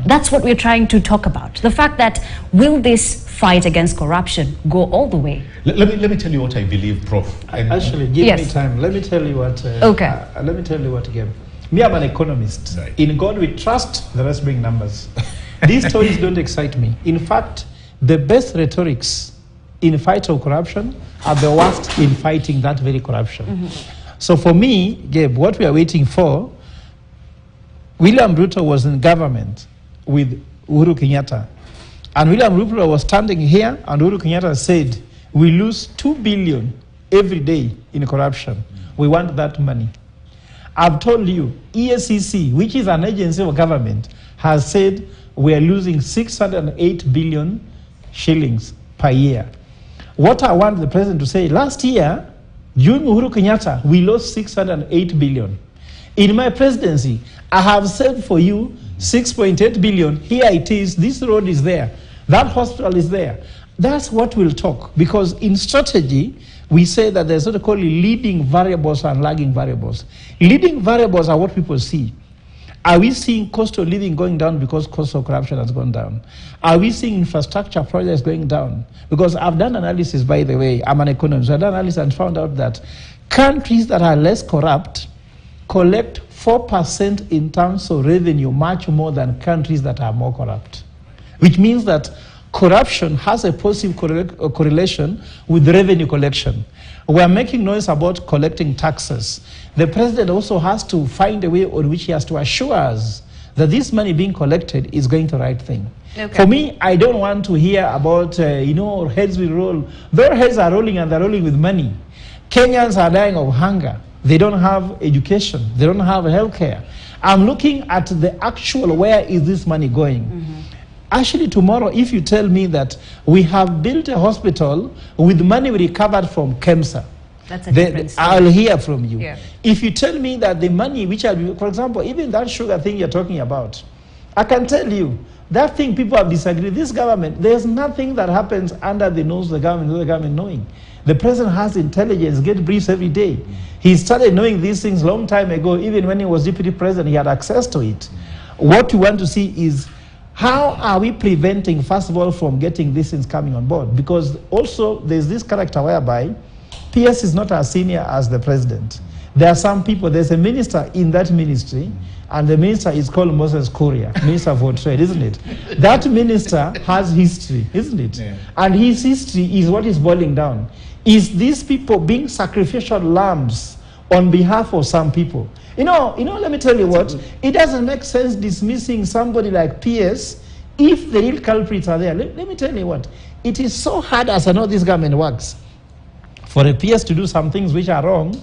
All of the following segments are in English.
That's what we're trying to talk about. The fact that will this fight against corruption go all the way? Let me tell you what I believe, Prof. Actually, give me time. Let me tell you what. Let me tell you what again. Me, I'm an economist. Right. In God we trust. The rest bring numbers. These stories don't excite me. In fact, the best rhetorics in fight of corruption are the worst in fighting that very corruption. So for me, Gabe, what we are waiting for. William Ruto was in government with Uhuru Kenyatta. And William Ruto was standing here and Uhuru Kenyatta said, we lose 2 billion every day in corruption. We want that money. I've told you, EACC, which is an agency of government, has said we are losing 608 billion shillings per year. What I want the president to say, last year, during Uhuru Kenyatta, we lost 608 billion. In my presidency, I have said for you 6.8 billion. Here it is. This road is there. That hospital is there. That's what we'll talk. Because in strategy, we say that there's what we call leading variables and lagging variables. Leading variables are what people see. Are we seeing cost of living going down because cost of corruption has gone down? Are we seeing infrastructure projects going down? Because I've done analysis, by the way. I'm an economist. I've done analysis and found out that countries that are less corrupt collect 4% in terms of revenue, much more than countries that are more corrupt. Which means that corruption has a positive correlation with revenue collection. We are making noise about collecting taxes. The president also has to find a way on which he has to assure us that this money being collected is going to the right thing. Okay. For me, I don't want to hear about, heads will roll. Their heads are rolling and they're rolling with money. Kenyans are dying of hunger. They don't have education. They don't have health care. I'm looking at the actual, where is this money going? Actually, tomorrow, if you tell me that we have built a hospital with money we recovered from KEMSA, that's a different story. I'll hear from you. Yeah. If you tell me that the money which I'll be, for example, even that sugar thing you're talking about, I can tell you, that thing people have disagreed. This government, there's nothing that happens under the nose of the government knowing. The president has intelligence, gets briefs every day. He started knowing these things a long time ago. Even when he was deputy president, he had access to it. What we want to see is how are we preventing, first of all, from getting these things coming on board? Because also there's this character whereby PS is not as senior as the president. There are some people, there's a minister in that ministry, and the minister is called Moses Kuria, Minister for Trade, isn't it? That minister has history, isn't it? Yeah. And his history is what is boiling down. Is these people being sacrificial lambs on behalf of some people? Let me tell you what, it doesn't make sense dismissing somebody like PS if the real culprits are there. Let me tell you what, it is so hard, as I know this government works, for a PS to do some things which are wrong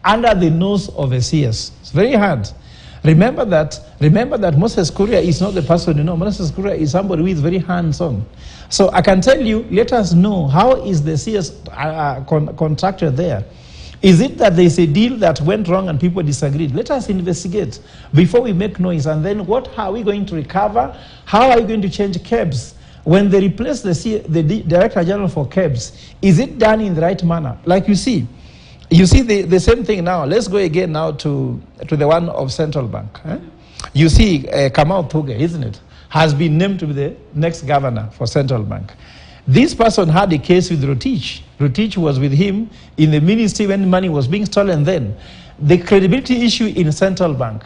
under the nose of a CS. It's very hard. Remember that Moses Kuria is not the person, Moses Kuria is somebody who is very hands-on. So I can tell you, let us know, how is the CS contractor there? Is it that there is a deal that went wrong and people disagreed? Let us investigate before we make noise. And then what are we going to recover? How are we going to change KEBS? When they replace the Director General for KEBS, is it done in the right manner? Like you see the same thing now. Let's go again now to the one of Central Bank. You see Kamau Thuge, isn't it? Has been named to be the next governor for Central Bank. This person had a case with Rotich. Rotich was with him in the ministry when money was being stolen then. The credibility issue in Central Bank.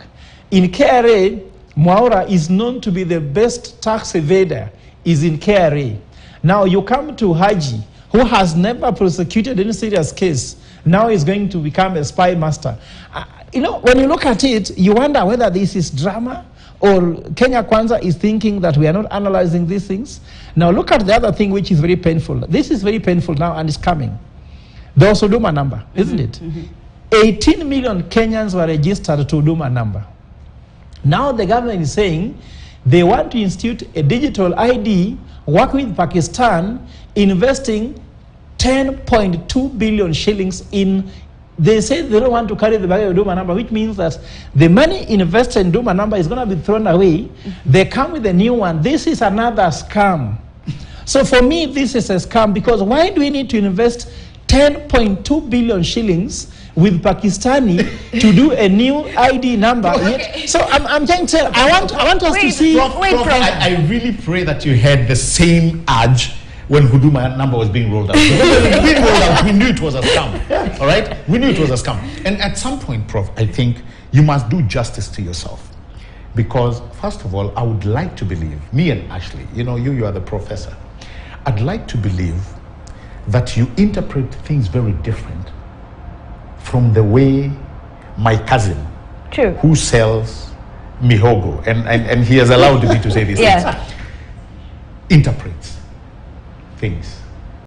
In KRA, Mwaura is known to be the best tax evader, is in KRA. Now you come to Haji, who has never prosecuted any serious case, now is going to become a spy master. When you look at it, you wonder whether this is drama or Kenya Kwanza is thinking that we are not analyzing these things. Now look at the other thing which is very painful. This is very painful now and it's coming. The Huduma number, isn't it? 18 million Kenyans were registered to Huduma number. Now the government is saying they want to institute a digital ID, work with Pakistan, investing 10.2 billion shillings in. They say they don't want to carry the bag of Huduma number, which means that the money invested in Huduma number is going to be thrown away. They come with a new one. This is another scam. So for me, this is a scam, because why do we need to invest 10.2 billion shillings with Pakistani to do a new ID number. So I'm trying to say, I want us to see. Prof, I really pray that you had the same urge when Huduma number was being rolled out. When it was being rolled out, we knew it was a scam. All right? We knew it was a scam. And at some point, Prof, I think you must do justice to yourself. Because, first of all, I would like to believe, me and Ashley, you know, you are the professor. I'd like to believe that you interpret things very different from the way my cousin, True. who sells mihogo, and he has allowed me to say these things, interprets things.